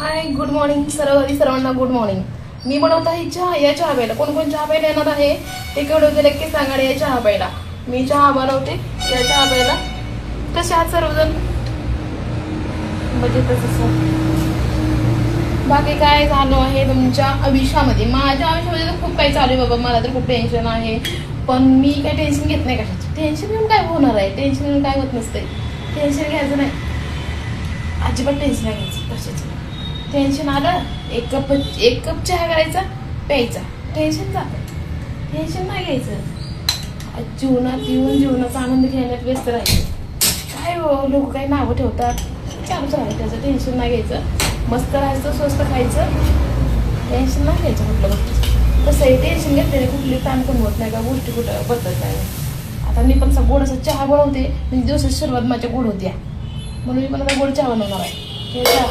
Hi good morning सर्वांना good morning. मी बनवत आहे चहा. या चहा प्यायला कोण कोण चहा प्यायला येणार आहे ते केवढं नक्की सांगा. या चहा प्यायला मी चहा बनवते. या चहा प्यायला कसे आहात सर्वजण? म्हणजे तसं बाकी काय चालू आहे तुमच्या आयुष्यामध्ये? माझ्या आयुष्यामध्ये तर खूप काही चालू आहे बाबा. मला तर खूप टेन्शन आहे, पण मी काही टेन्शन घेत नाही कशाचं. टेन्शन घेऊन काय होणार आहे? टेन्शन घेऊन काय होत नसते. टेन्शन घ्यायचं नाही, अजिबात टेन्शन नाही घ्यायचं कशाचं. टेन्शन आलं एक कप चहा करायचा, प्यायचा, टेन्शन जातं. टेन्शन नाही घ्यायचं. जीवनात येऊन जीवनाचा आनंद घेण्यात व्यस्त राहायचं. काय हो लोक काही नावं ठेवतात, चालूच राहायचं. त्याचं टेन्शन नाही घ्यायचं. मस्त राहायचं, स्वस्त खायचं, टेन्शन नाही घ्यायचं कुठल्या गोष्टीचं. कसं आहे टेन्शन घेतलेले कुठली ताण कमवत नाही का गोष्टी कुठं बदलत नाही. आता मी पण गोड असा चहा बनवते. म्हणजे दिवसाची सुरुवात माझ्या गोड होत्या म्हणून मी पण आता गोड चहा बनवणार आहे. हे चहा